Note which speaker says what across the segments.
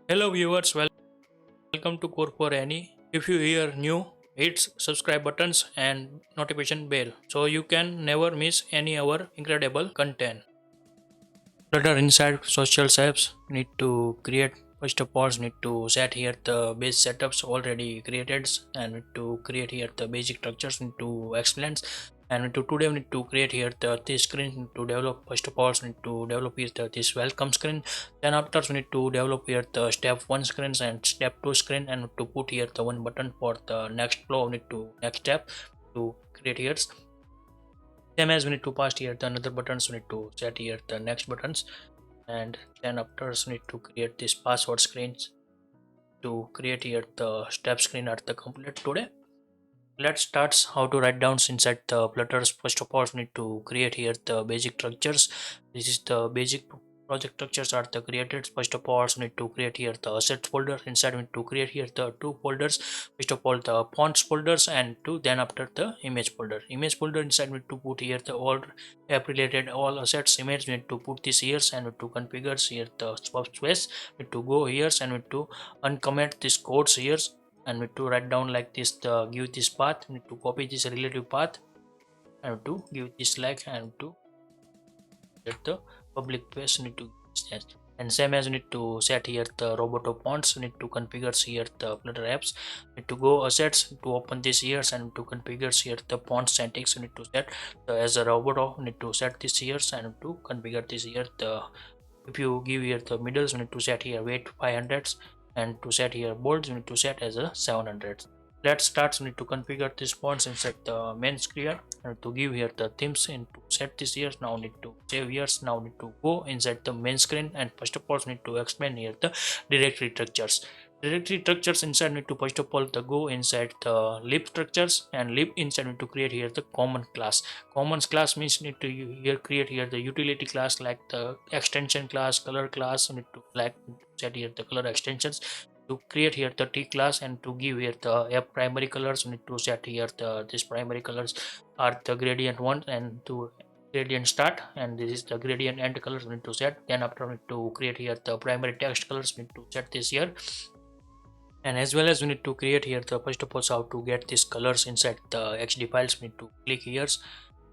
Speaker 1: Hello viewers, welcome to Core for Any. If you hear new, hit subscribe buttons and notification bell so you can never miss any our incredible content. Flutter inside social apps need to create first of all need to set here the base setups already created and need to create here the basic structures need to explain and today we need to create here this screen to develop first of all we need to develop here this welcome screen. Then after we need to develop here the step 1 screens and step 2 screen and to put here the one button for the next flow. We need to next step to create here same as we need to pass here the another buttons. We need to set here the next buttons, and then after we need to create this password screens to create here the step screen at the complete today. Let's start how to write down inside the flutters. First of all we need to create here the basic structures. This is the basic project structures are the created. First of all we need to create here the assets folder. Inside we need to create here the two folders. First of all the fonts folders and two, then after the image folder inside we need to put here the all app related all assets image. We need to put this here and we need to configure here the swap space. We need to go here and we need to uncomment this codes here and we need to write down like this the give this path. We need to copy this relative path and to give this like and to get the public place. We need to use that. And same as we need to set here the roboto fonts. We need to configure here the flutter apps. We need to go assets to open this here and to configure here the font settings. We need to set as a roboto. We need to set this here and to configure this here the if you give here the middles. We need to set here weight 500 and to set here bolds we need to set as a 700. Let's start. We need to configure this fonts inside the main screen and to give here the themes and to set this here. Now need to save here. Now need to go inside the main screen and first of all we need to explain here the directory structures. Directory structures inside need to first of all the go inside the lib structures and lib inside need to create here the common class. Common class means need to here create here the utility class like the extension class, color class. We need to like set here the color extensions to create here the T class and to give here the F primary colors. We need to set here the this primary colors are the gradient one and to gradient start, and this is the gradient end colors we need to set. Then after we need to create here the primary text colors. We need to set this here, and as well as we need to create here the first of all how to get these colors inside the XD files. We need to click here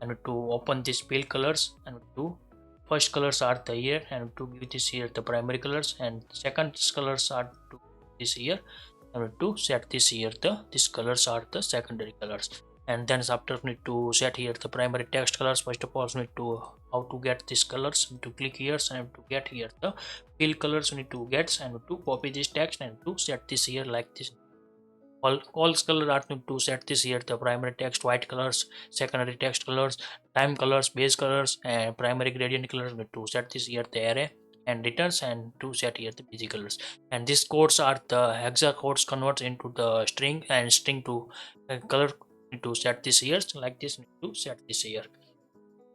Speaker 1: and to open this fill colors and to first colors are the here and to give this here the primary colors and second colors are to this here and to set this here the these colors are the secondary colors. And then after we need to set here the primary text colors. First of all we need to how to get these colors to click here and to get here the fill colors. We need to get and to copy this text and to set this here like this. All color are to set this here the primary text white colors, secondary text colors, time colors, base colors, and primary gradient colors. We need to set this here the array and returns and to set here the basic colors. And these codes are the hexa codes converts into the string and string to color. Need to set this here like this. Need to set this here.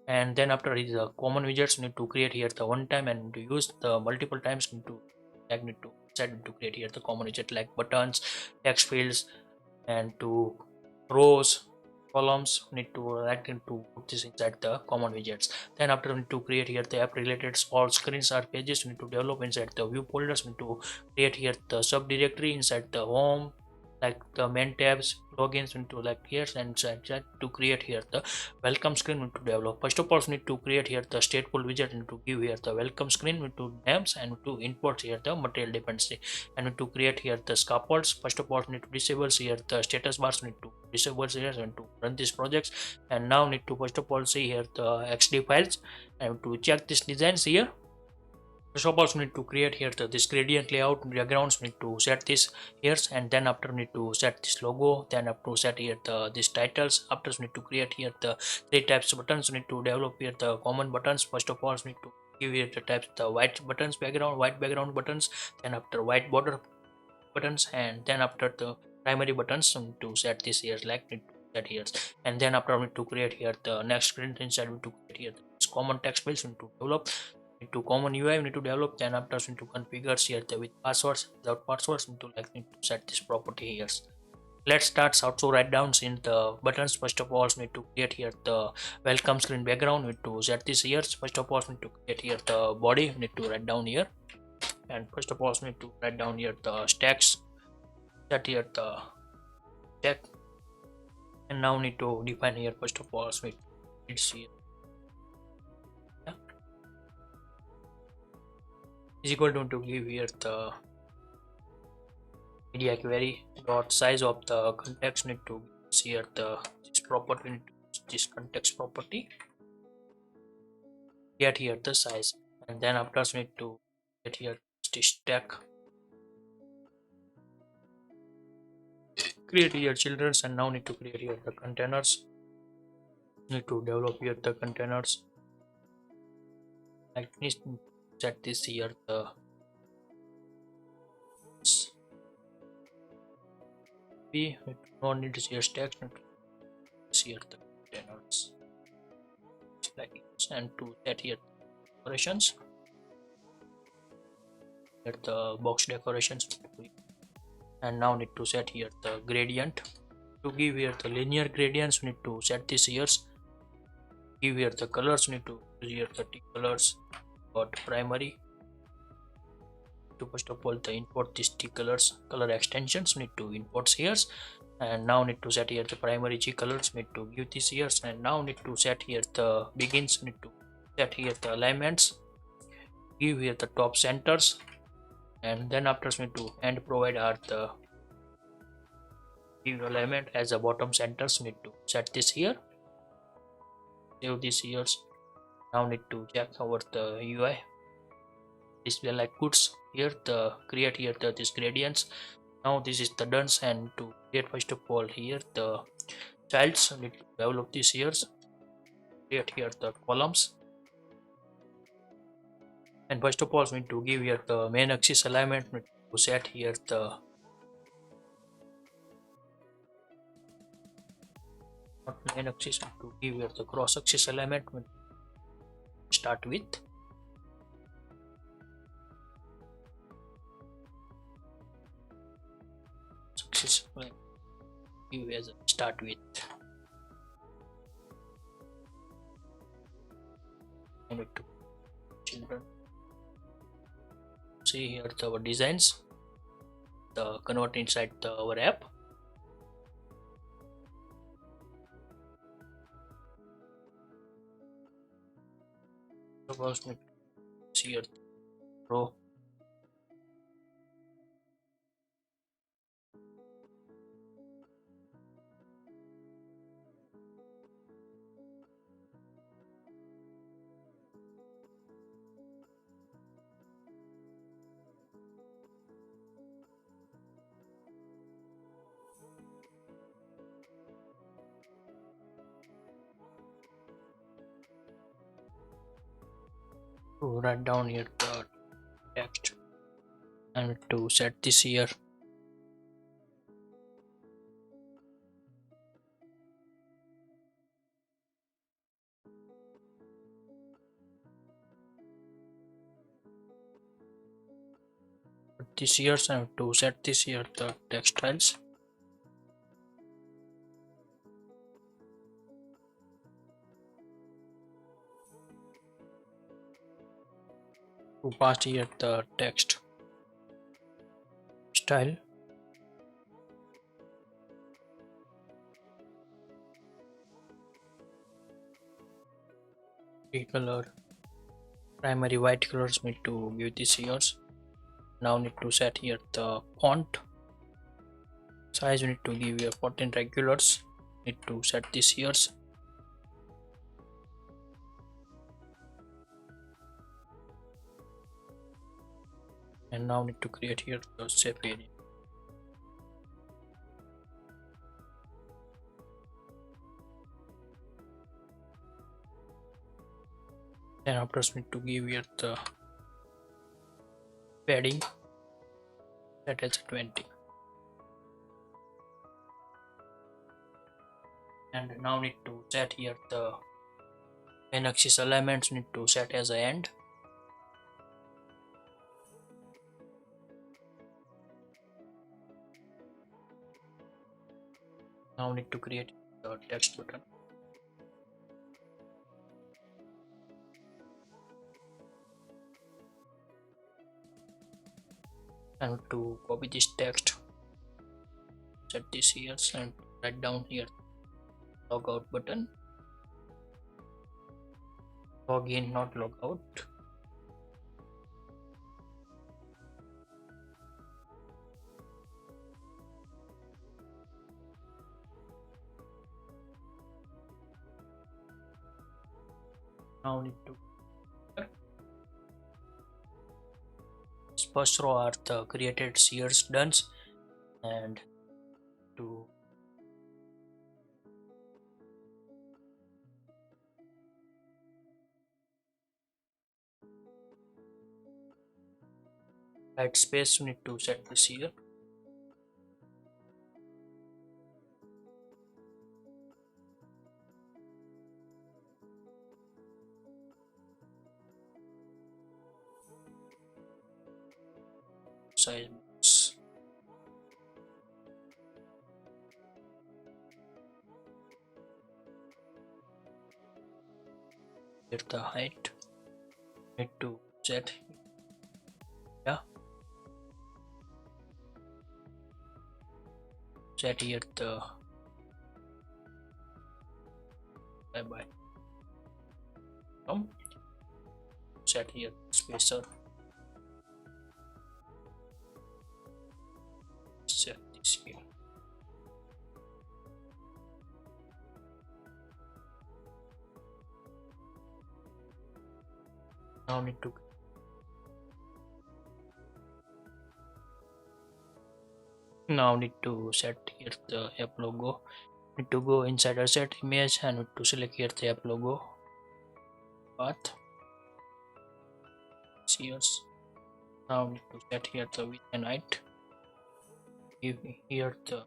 Speaker 1: And then after is the common widgets. Need to create here the one time and to use the multiple times. Need to set to create here the common widget like buttons, text fields, and to rows, columns. Need to write into put this inside the common widgets. Then after we need to create here the app related all screens or pages. We need to develop inside the view folders. We need to create here the subdirectory inside the home like the main tabs logins into like here and to create here the welcome screen. We need to develop first of all we need to create here the stateful widget and to give here the welcome screen with to names and to import here the material dependency and to create here the scaffolds. First of all we need to disable here the status bars. We need to disable here and to run these projects. And now need to first of all see here the XD files and to check this designs here. First of all we need to create here this gradient layout diagrams. We need to set this here and then after we need to set this logo. Then up to set here these titles. After we need to create here the three types of buttons. We need to develop here the common buttons. First of all we need to give here the types the white buttons background white background buttons, then after white border buttons, and then after the primary buttons. We need to set this here like need to set here. And then after we need to create here the next screen inside. We need to create here this common text fields. We need to develop into common UI. We need to develop. Then after we need to configure here the with passwords. Without passwords we need to set this property here. Let's start how to write down in the buttons. First of all we need to create here the welcome screen background. We need to set this here. First of all we need to create here the body. We need to write down here and first of all we need to write down here the stacks, set here the stack, and now need to define here first of all we need here, yeah, is equal to give here the media query dot size of the context, need to see here the this property, need to use this context property, get here the size, and then after we need to get here the stack, create here children's, and now need to create here the containers, need to develop here the containers like this, set this here the we don't need to see text, need to see here the containers like this, and to set here decorations, here the box decorations, and now need to set here the gradient. To give here the linear gradients we need to set this here, give here the colors, need to use here the T colors dot primary. To first of all the import these T colors color extensions, need to import here, and now need to set here the primary G colors, need to give this here, and now need to set here the begins, need to set here the alignments, give here the top centers, and then after we need to end provide are the give alignment as a bottom centers, need to set this here, save this here. Now need to check over the UI display like goods, here the create here the this gradients. Now this is the done, and to create first of all here the childs, need to develop this here, create here the columns, and first of all we need to give here the main axis alignment, need to set here the not main axis, to give here the cross axis alignment, start with axis, give as a start with, I need to children, see here the our designs, the convert inside the our app. Suppose we see here row, to write down here the text, and to set this here, this here, and to set this here the textiles, to pass here the text style, color primary white colors, need to give this here. Now need to set here the font size, we need to give here 14 regulars, need to set this here, and now need to create here the shape area. Then after we need to give here the padding, set as 20, and now need to set here the main axis alignments, need to set as a end, now need to create the text button, and to copy this text, set this here and write down here logout button. Login, not logout. Now need to this first row are the created seers done, and to add space, you need to set this here. Size box. Here the height need to set, yeah, set here the bye set here spacer, set this here. Now need to set here the app logo. Need to go inside our set image and need to select here the app logo path. Seers. Now need to set here the width and height. Give here the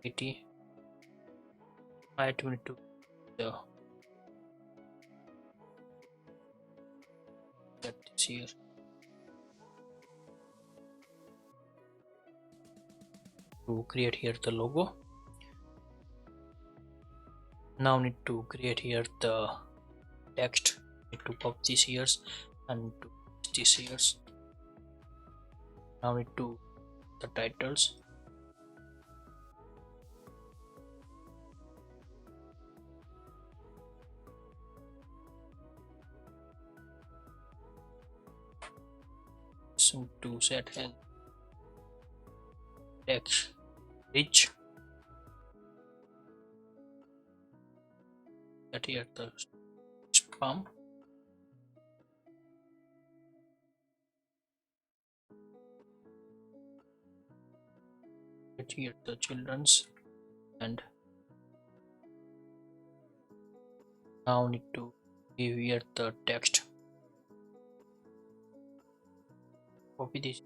Speaker 1: 80 height. We need to the set this here. To create here the logo. Now need to create here the text. Need to copy this here and to this here. Now need to the titles. So to set as text rich, set here the spam, set here the children's, and now need to give here the text. Copy this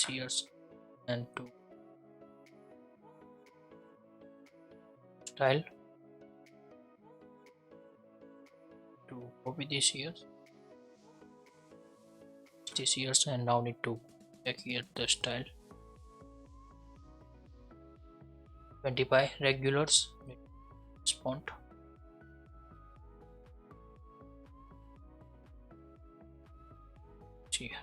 Speaker 1: here and to style, to copy this here and now need to check here the style 25 regulars font. See here.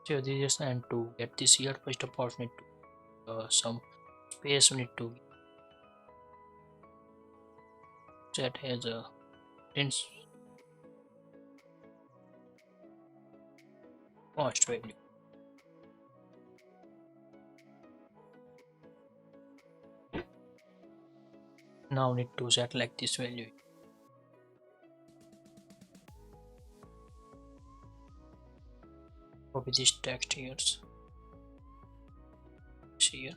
Speaker 1: So this is, and to get this here, first of all need to some space, we need to set as a cost value. Now need to set like this value. Copy this text here. Here.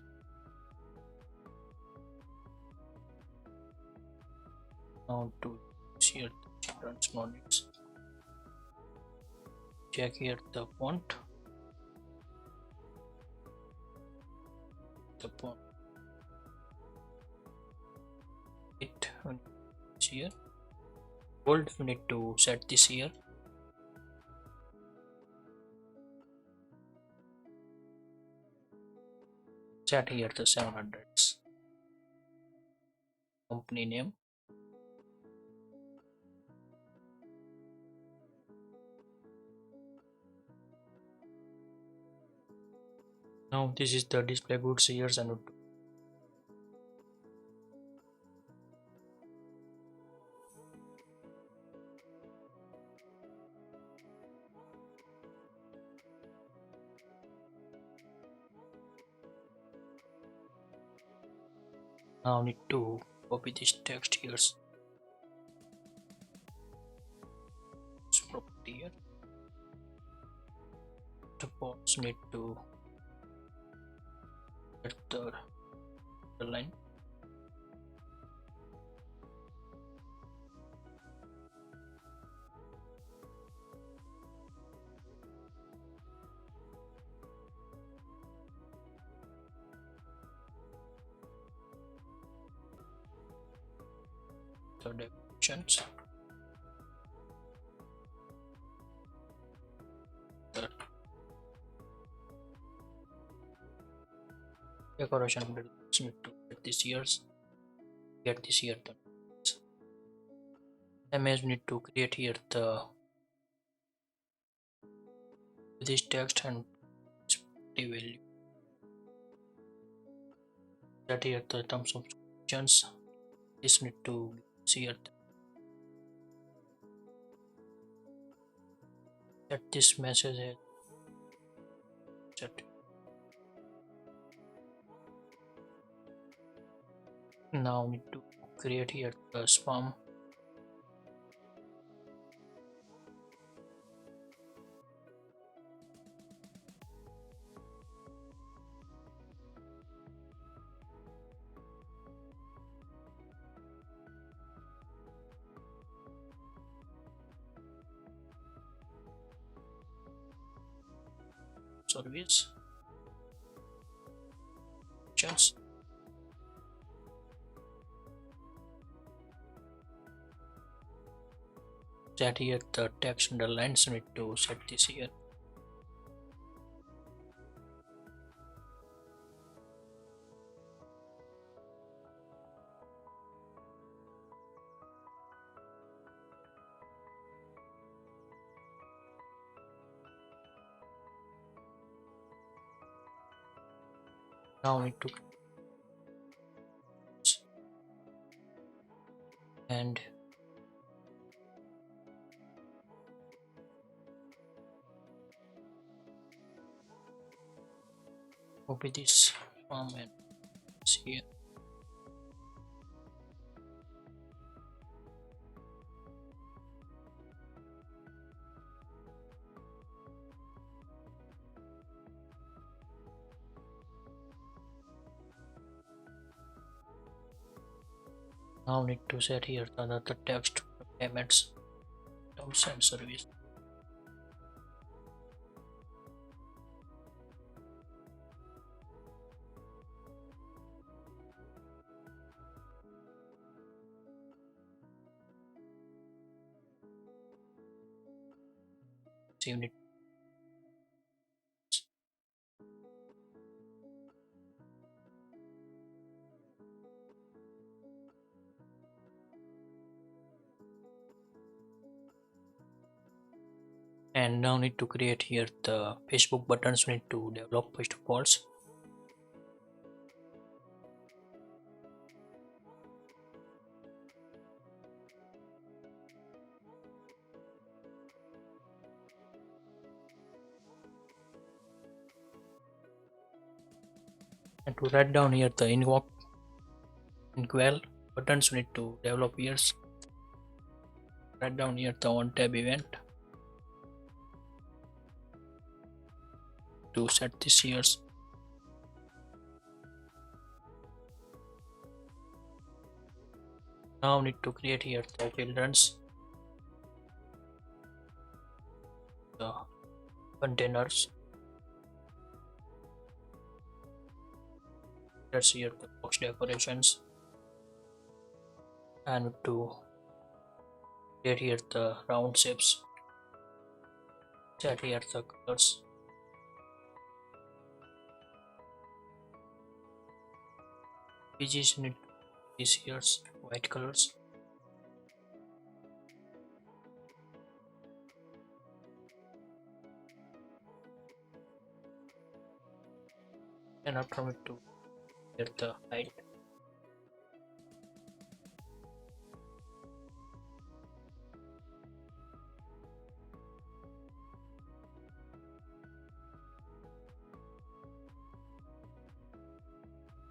Speaker 1: Now to share the children's knowledge. Check here the font. The font. here. Bold, we need to set this here. Set here the 700s. Company name. Now this is the display goods here and now need to copy this text here. This property here. Suppose need to get the line. The dimensions. The decoration need to get this years. Get this here. The image need to create here the this text and the value. That here the terms of options. This need to see here. That this message is set. Now need to create here the spam. Service options. Set here the text underlines need to set this here. Now need to and copy this form and here. Now need to set here another text payments, terms and service. Unit and now need to create here the Facebook buttons. We need to develop first of all. And to write down here the inquel buttons, we need to develop here. Write down here the on tab event to set this here. Now need to create here the children's the containers. Let's here the box decorations and to create here the round shapes, set here the colors, which is need these here white colors, and after we to get the height,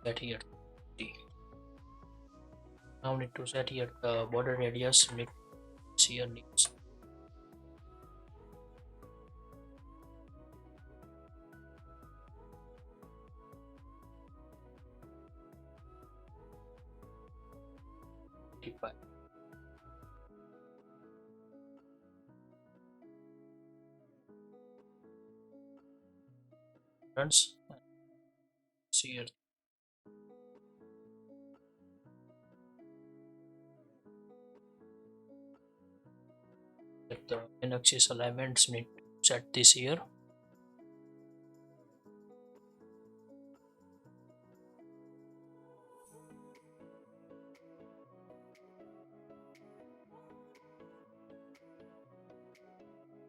Speaker 1: set here T. Now need to set here the border radius, need here needs T5. Runs here the n-axis alignments, need to set this here.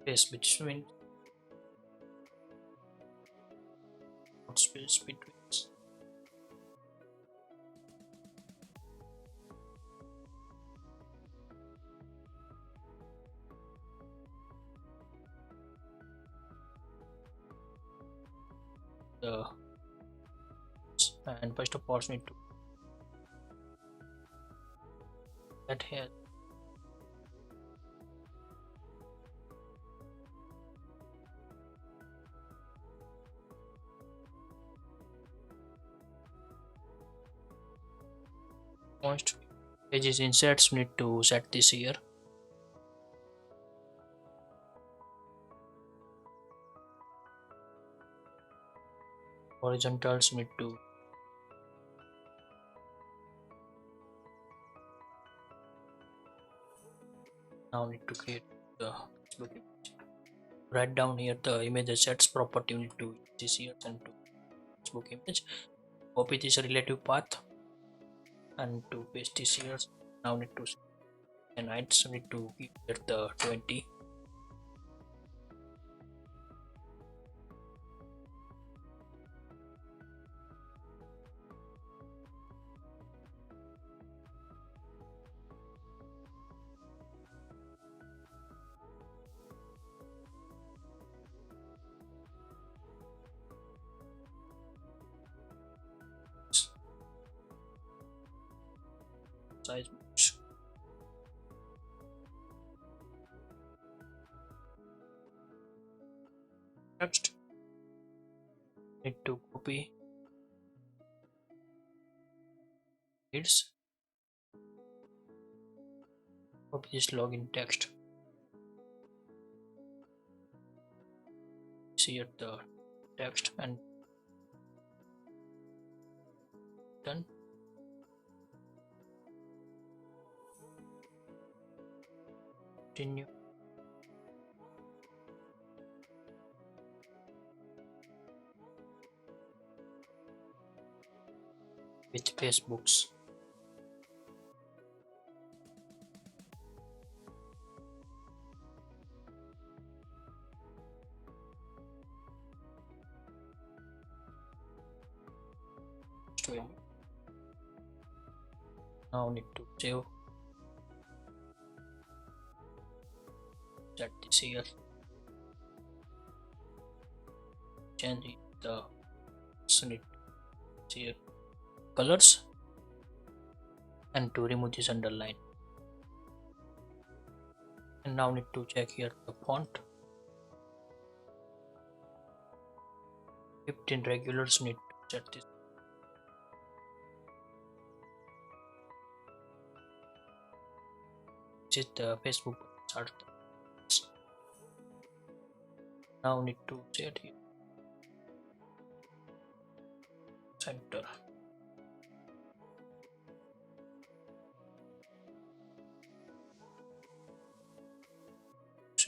Speaker 1: Space between space between the and first of all need to set here most pages inserts, need to set this here. Horizontals need to now need to create the Facebook image. Write down here the image assets property, you need to use this here and to Facebook image. Copy this relative path and to paste this here. Now need to and heights need to give here the 20. Size next need to copy this, copy this login text, see here the text and done. Continue. With Facebook's now need to save, set this here, change the need here colors and to remove this underline, and now need to check here the font, 15 regulars, need to set this. This is the Facebook start. Now need to set here center.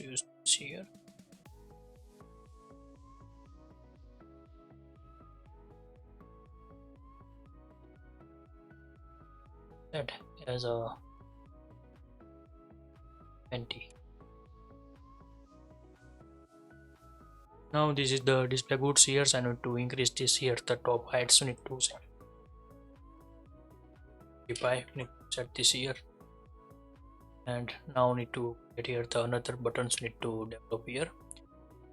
Speaker 1: use this here. That as a 20. Now this is the display goods here. I need to increase this here. The top heights need to set. If I need to set this here, and now need to get here the another buttons need to develop here.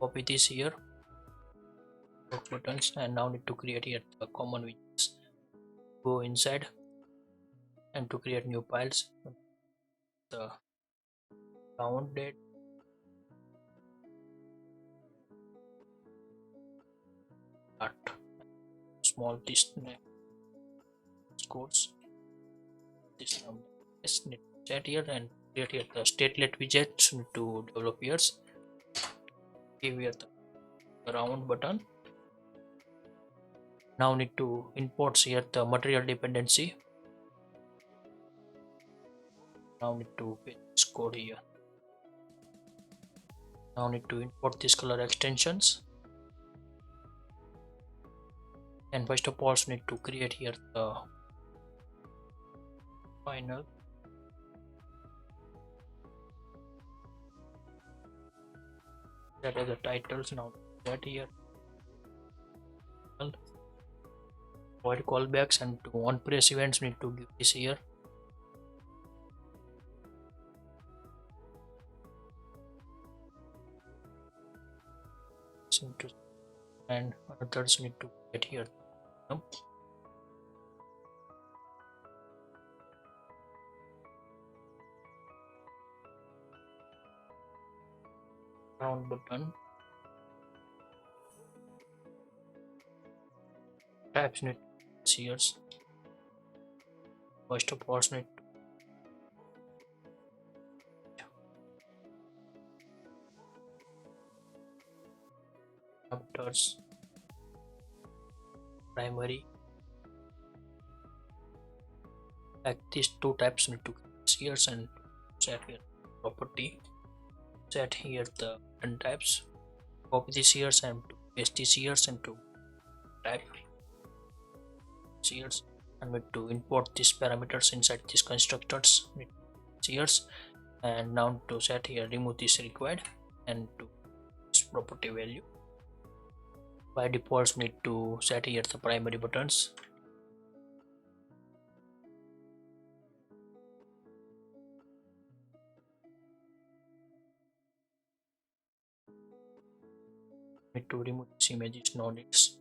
Speaker 1: Copy this here, buttons, and now need to create here the common widgets. Go inside and to create new files. The round date, art, small this codes. This number is need to set here and create here the statelet widgets need to develop here. Give here the round button. Now need to import here the material dependency. Now need to paste this code here. Now need to import these color extensions. And first of all need to create here the final that is the titles. Now that here avoid callbacks and to on press events need to give this here. And others need to get here. Round button. Types need here. First of all need chapters, primary, like these two types need to here and set here property, set here the button types, copy this here and paste this here and to type here and need to import these parameters inside these constructors here, and now to set here remove this required and to this property value. By default need to set here the primary buttons. Need to remove this images, no needs.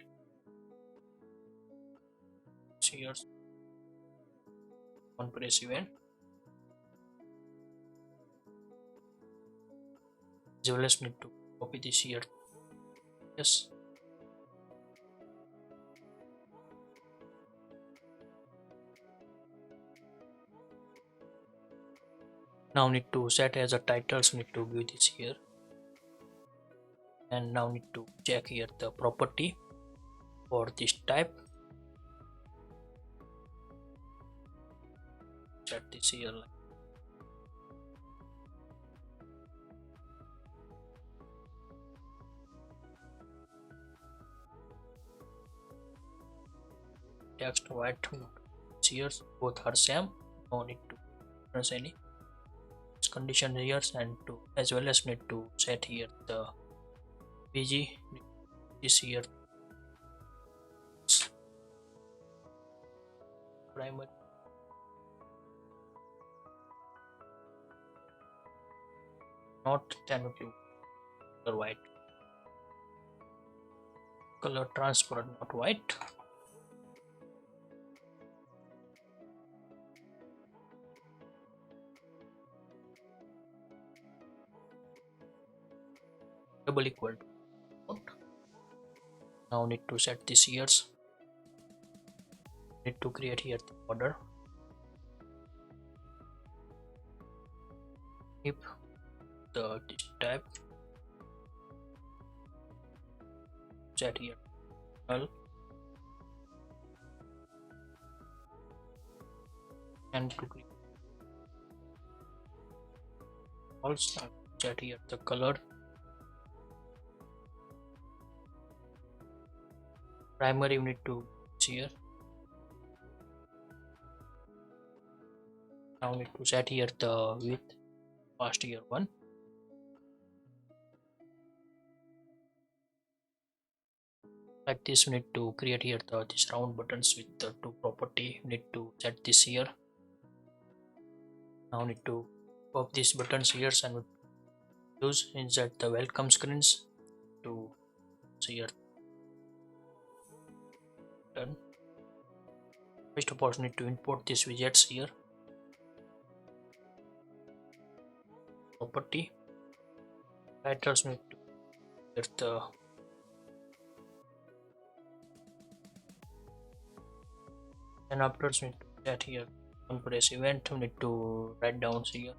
Speaker 1: Here on press event as well as need to copy this here. Yes. Now need to set as a titles, need to give this here, and now need to check here the property for this type. Set this here text white here, both are same, no need to press any condition here, and to as well as need to set here the bg this here primary not 10 blue color white, color transparent not white. Double equal to. Now need to set this here, need to create here the order. If the this type set here null and to create also set here the color. Primary we need to here. Now we need to set here the width past here 1. Like this we need to create here these round buttons with the 2 property. We need to set this here. Now we need to pop these buttons here and use inside the welcome screens to see here done. First of all we need to import these widgets here. Property titles need to get the and after we need to set here on press event. We need to write down here.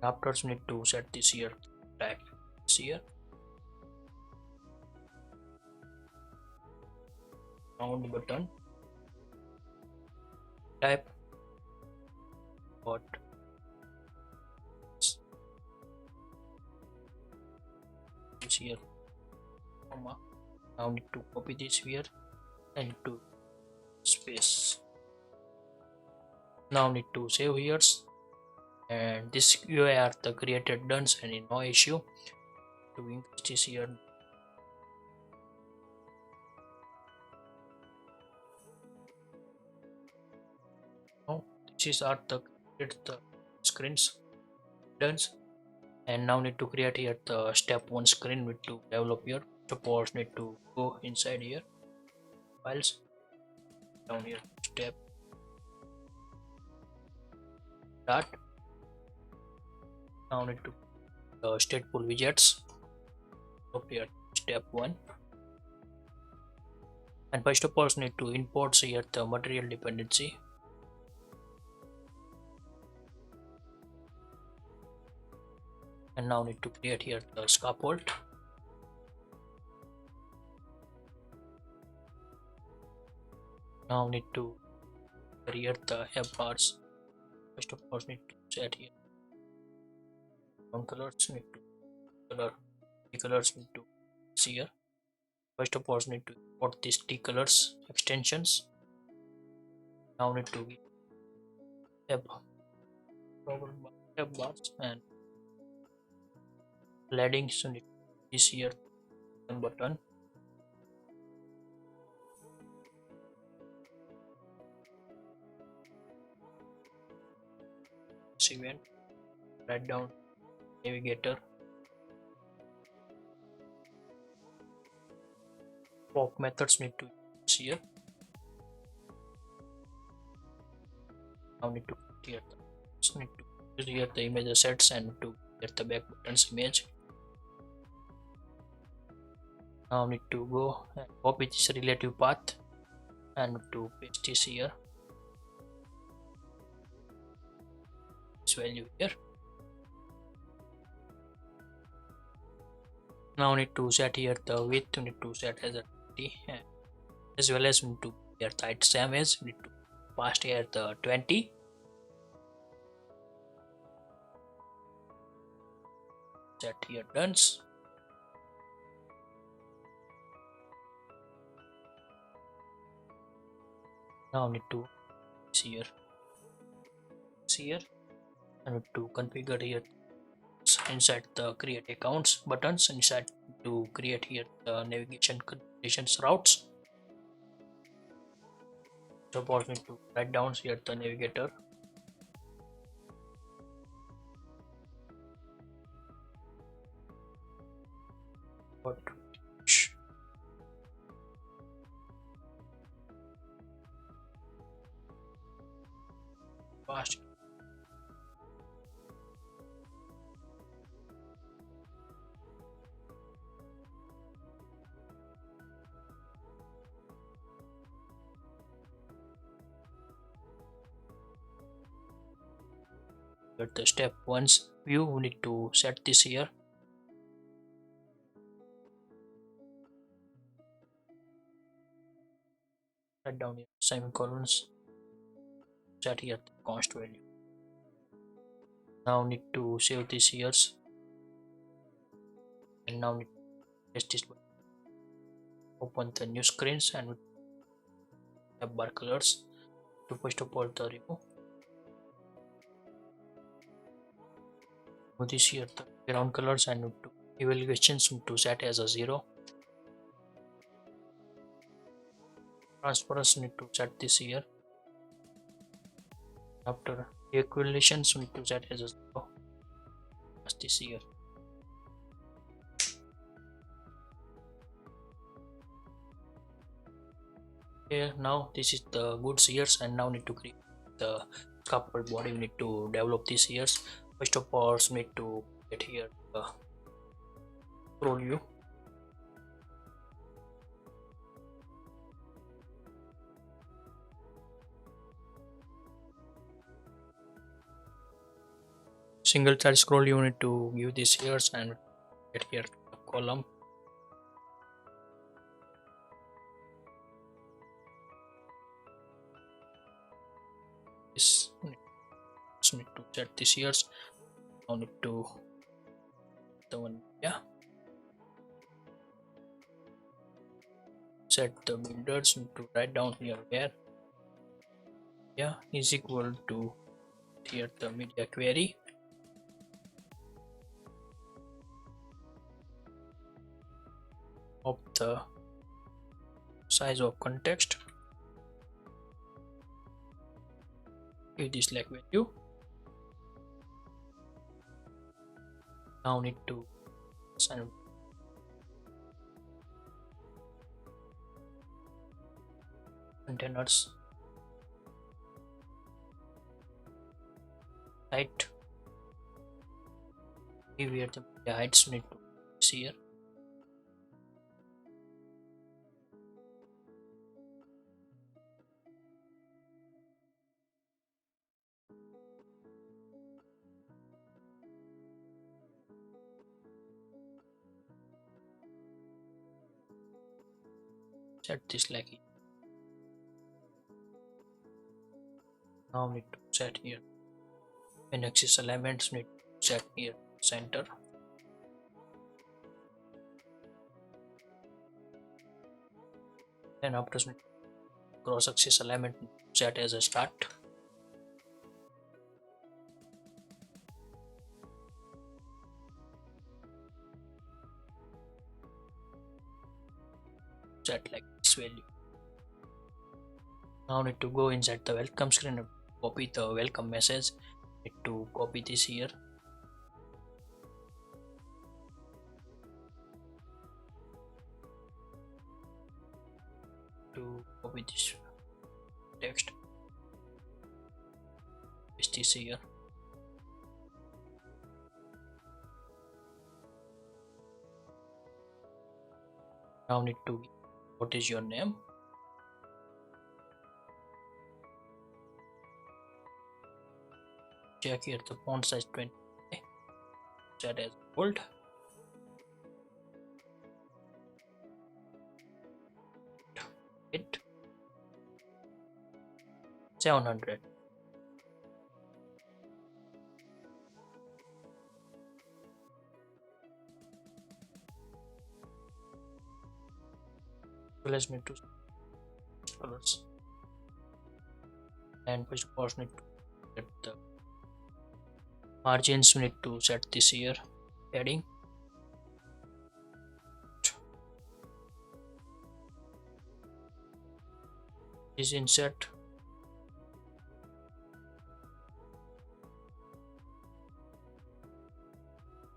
Speaker 1: After we need to set this here type here. Round button type what is here comma. Now need to copy this here and to space. Now need to save here, and this UI are the created done and no issue to increase this here. Now this are the created the screens done, and now need to create here the step 1 screen with to develop here. Suppose need to go inside here files down here step start. Now need to stateful widgets up here step 1, and first of all need to import here the material dependency. And now need to create here the scaffold. Now need to create the F bars. First of all need to set here on colors, need to color the colors need to see here. First of all need to import these T colors extensions. Now need to F bars and leading, so need this here button. Event write down navigator pop methods need to use here. Now need to here need to use here the image assets and to get the back buttons image. Now need to go and copy this relative path and to paste this here. This value here. Now need to set here the width, need to set as a 20, as well as need to here the height same as need to pass here the 20. Set here done. Now need to see here and need to configure here inside the create accounts buttons, inside to create here the navigation conditions routes. Suppose need to write down here the navigator. What fast at the step 1 view, we need to set this here. Write down here semicolons, set here the const value. Now need to save these years, and now need to press this button. Open the new screens and have bar colors. To first of all the remove this here the background colors and to evaluations to set as a 0. Transparency need to set this here. After equalizations need to set as a 0. This here. Here now this is the good years, and now need to create the scaffold body. We need to develop these years. First of all, need to get here the scroll view. Single child scroll you need to give these years and get here the column. This need to set these years. Now need to the one set the builders. Need to write down here where is equal to here the media query. Of the size of context, give this like value. Now need to assign containers height. Give here the heights need to see here. Set this like it. Now need to set here in axis alignments. Need to set here center. And after cross axis alignment set as a start. Set like this value. Now need to go inside the welcome screen and copy the welcome message. Need to copy this here. To copy this text. Paste this here. Now need to what is your name. Check here the font size 20. Set as bold. It 700. So let's need to colors and first of all need to get the margins. We need to set this here heading. This insert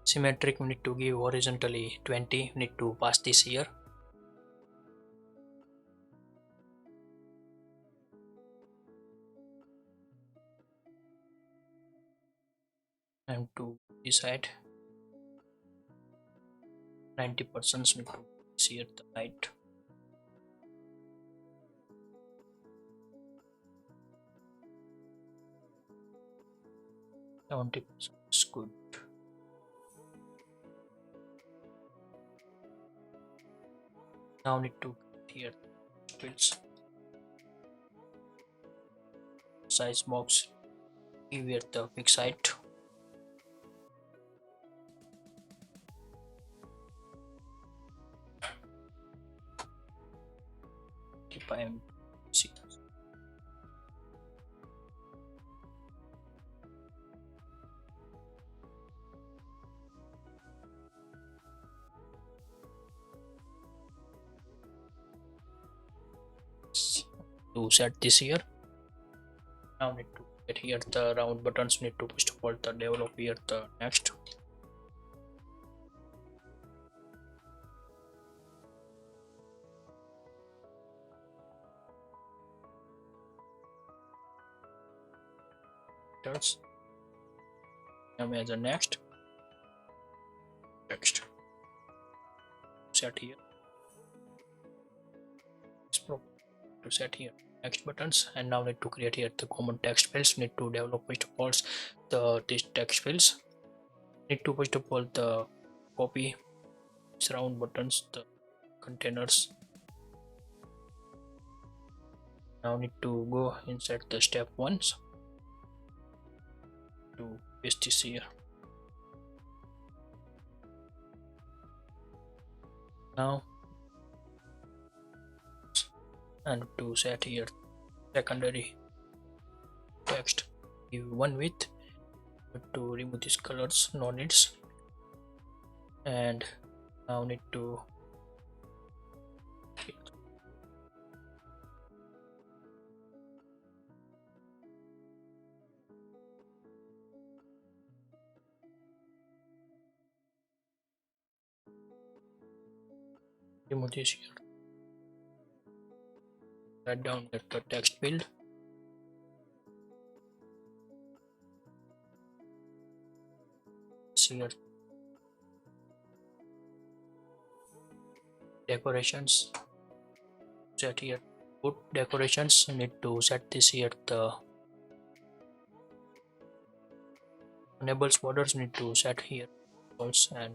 Speaker 1: symmetric. We need to give horizontally 20. We need to pass this here. And to this side 90% need to see at the height. $70 is good. Now need to here fields size box. Give here the fixed height Fahim MD. To set this here, now need to get here the round buttons, need to first of all the develop here the next. Now as a next text set here to set here next buttons, and now need to create here the common text fields. Need to develop first of all these text fields. Need to first of all the copy surround buttons, the containers. Now need to go inside the step ones to paste this here. Now and to set here secondary text, give one width to remove these colors, no needs. And now need to remove this here. Write down at the text field. Here decorations, set here put decorations. Need to set this here the enables borders, need to set here borders and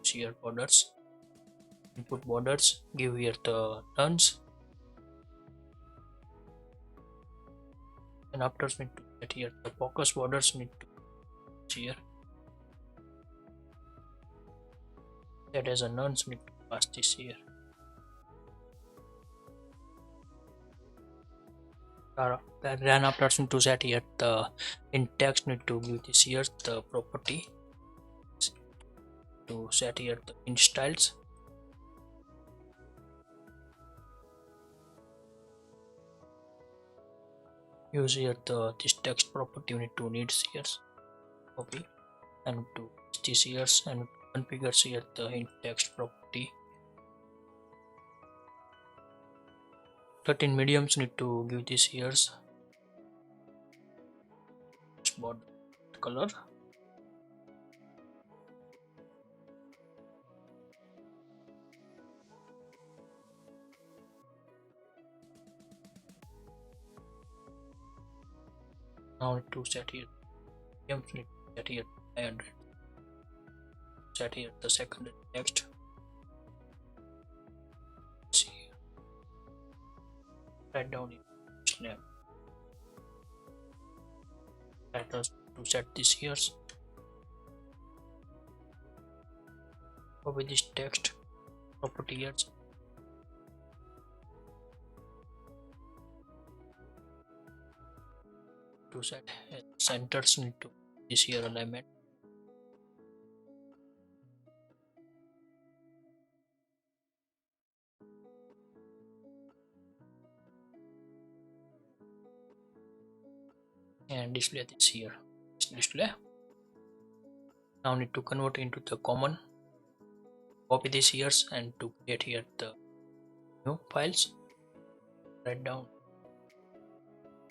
Speaker 1: here borders. Input borders, give here the nuns, and after need to set here the focus borders. Need to here that as a nuns, need to pass this here. Then after need to set here the in text, need to give this here the property to set here the in styles. Use here the this text property, you need to needs here copy and to this here and configure here the in text property. 13 mediums, need to give this here border color. Now need to set here mediums, need to set here 500. Set here the second text. See, write down its name. Let us to set this here. Copy this text property here. To set centers, need to this here alignment. And display this here. Display. Now need to convert into the common. Copy this here and to create here the new files. Write down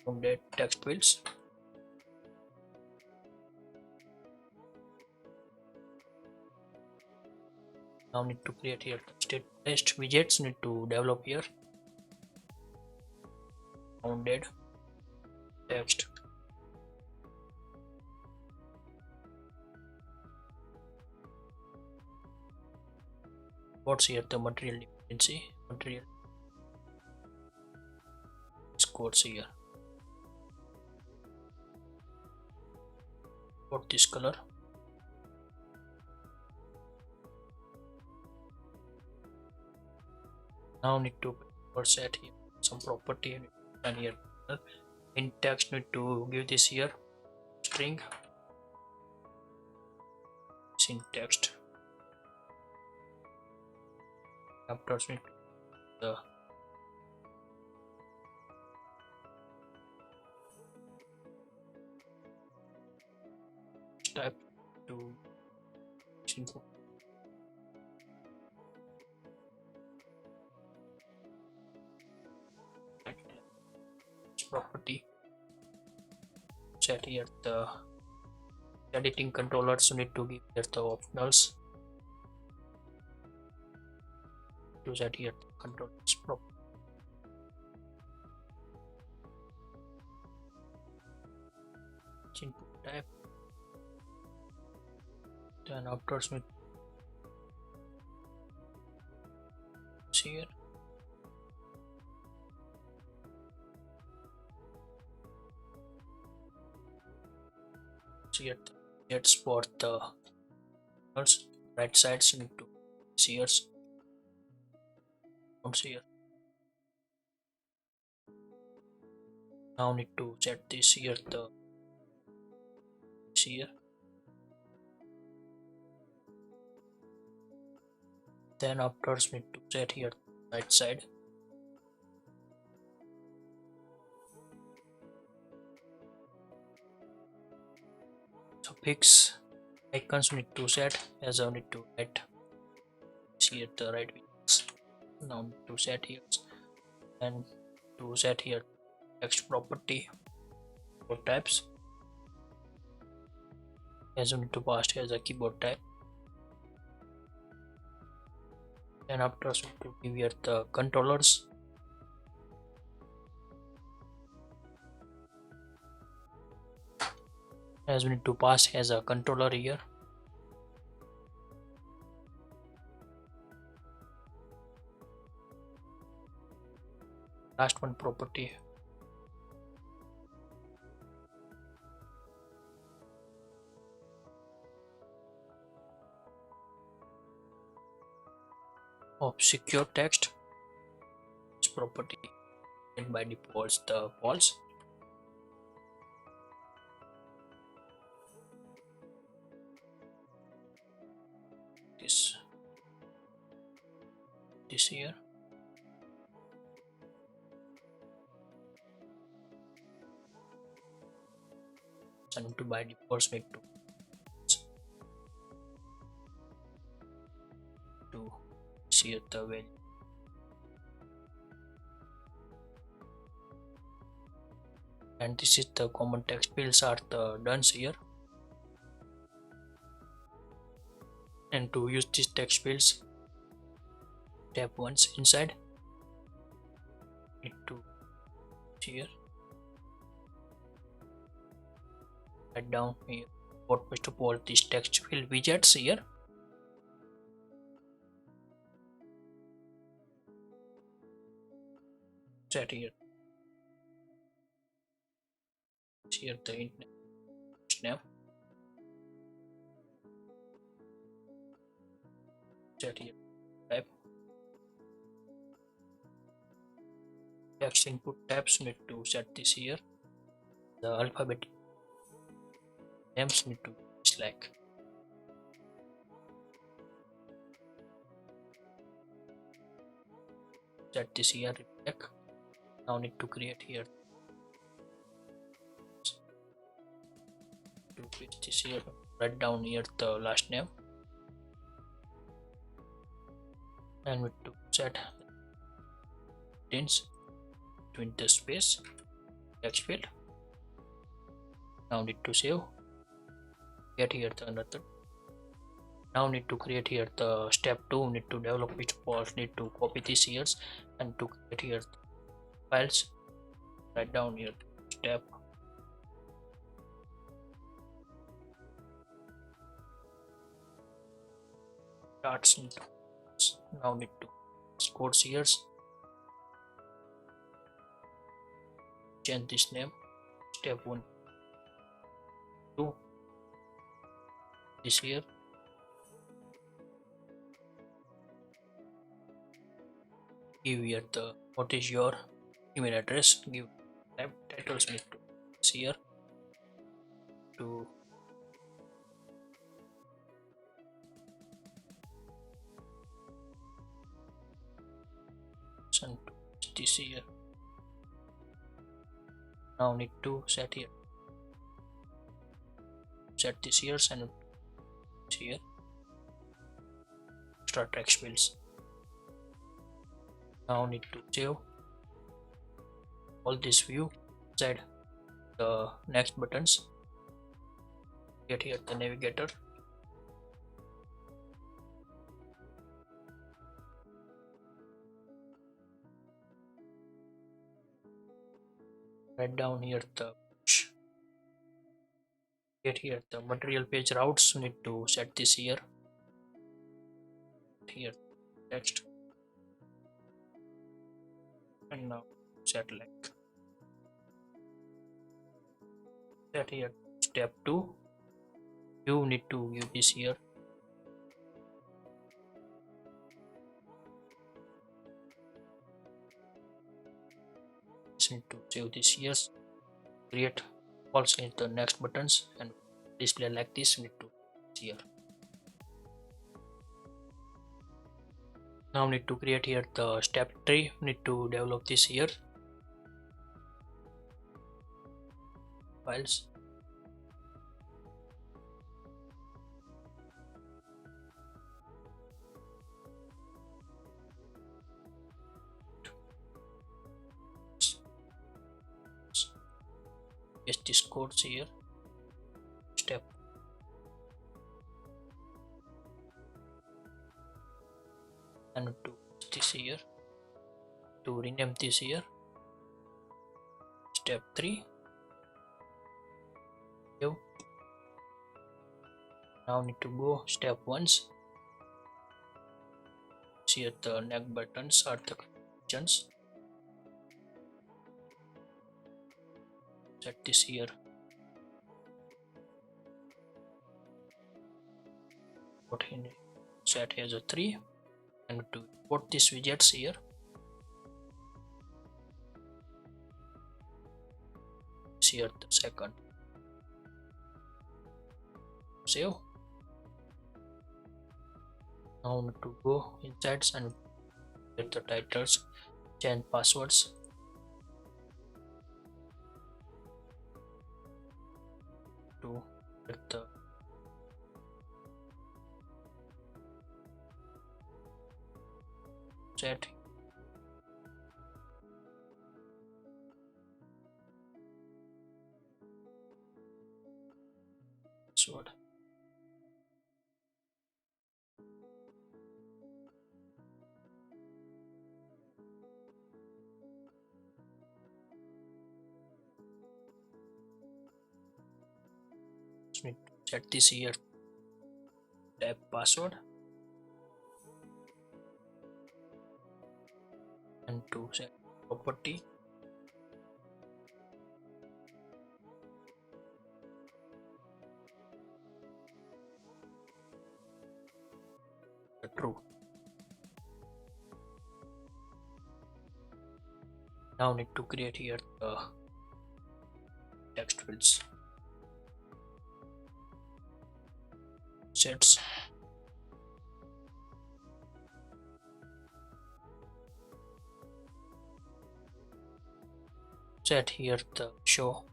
Speaker 1: from that text fields. Now need to create here state test widgets, need to develop here bounded text. What's here the material dependency, material scores here. What this color. Now need to set here some property and here in text need to give this here string syntax after the type to input property set here the editing controllers need to give here the optionals to set here the controllers property input type then after with here here let's for the right sides need to here here now need to set this here the here then after need to set here right side so fix icons need to set as I need to write here the right widgets now need to set here and to set here text property for types as you need to pass as a keyboard type and after to give here the controllers as we need to pass as a controller here last one property of secure text this property and by default the false this here and to by default make to see the value and this is the common text fields are the done here and to use these text fields tap once inside need to here write down here what first of all these text field widgets here set here the name set here type text input types need to set this here the alphabet names need to select set this here reflect now need to create here to paste this here write down here the last name and need to set distance between the space text field now need to save get here the another now need to create here the step 2 need to develop which files need to copy these here and to create here files write down here step starts now need to code here change this name step 1 2 this here give here the what is your email address, give titles need to here to send to this here. Now need to set here, set this here and here extra text fields. Now need to save all this view inside the next buttons. Get here the navigator, write down here the push. Get here the material page routes, need to set this here text, and now set link. Set here step 2, you need to give this here, need to save this here, create also in the next buttons and display like this, need to here. Now need to create here the step 3, need to develop this here files. Paste this codes here, step and to this here, to rename this here step 3. Now need to go step 1. See at the neck buttons are the conditions. Set this here. Put in set as a 3 and to put this widgets here. See at the second. Save. Now need to go inside and get the titles, change passwords. To get the set password. Need to set this here, type password and to set property true. Now need to create here the text fields. Sets set here the show,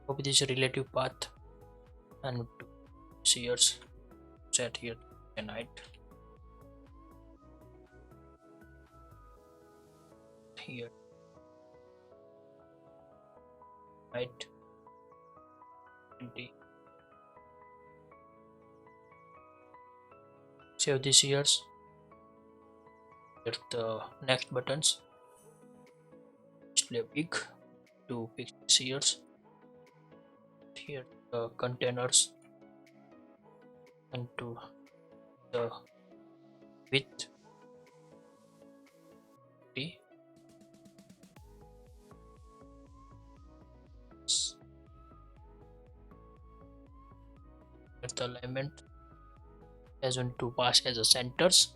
Speaker 1: copy this relative path and to sears, set here the height here, height 20. Save this here. Hit the next buttons, display big to fix this here. Here the containers and to the width 3. Get the alignment as on to pass as a centers.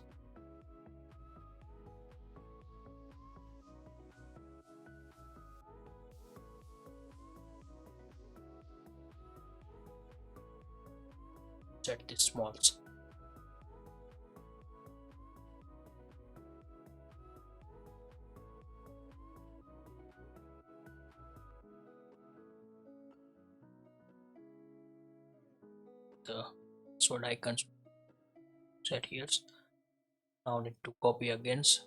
Speaker 1: set these smalls. The password icons set here. Now need to copy against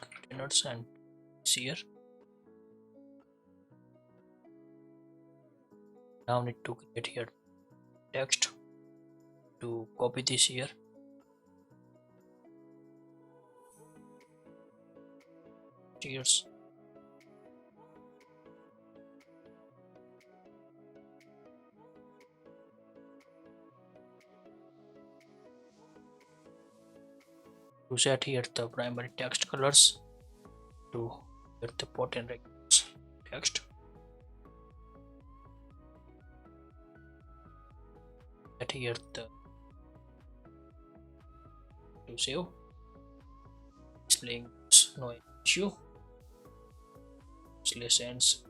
Speaker 1: containers and here. Now need to create here text to copy this here. Cheers. To set here the primary text colors, to get the button text, set here the to save displaying no issue /ends.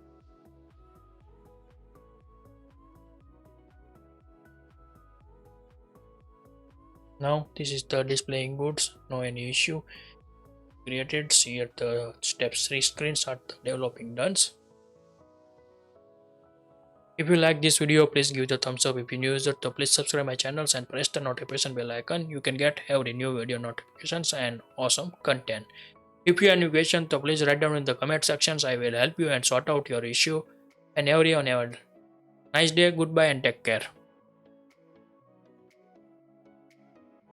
Speaker 1: Now this is the displaying goods, no any issue created. See here the steps 3 screens are the developing done. If you like this video, please give the thumbs up. If you're new user, so please subscribe my channels and press the notification bell icon. You can get every new video notifications and awesome content. If you have any question, so please write down in the comment sections. I will help you and sort out your issue. And everyone have a nice day. Goodbye and take care.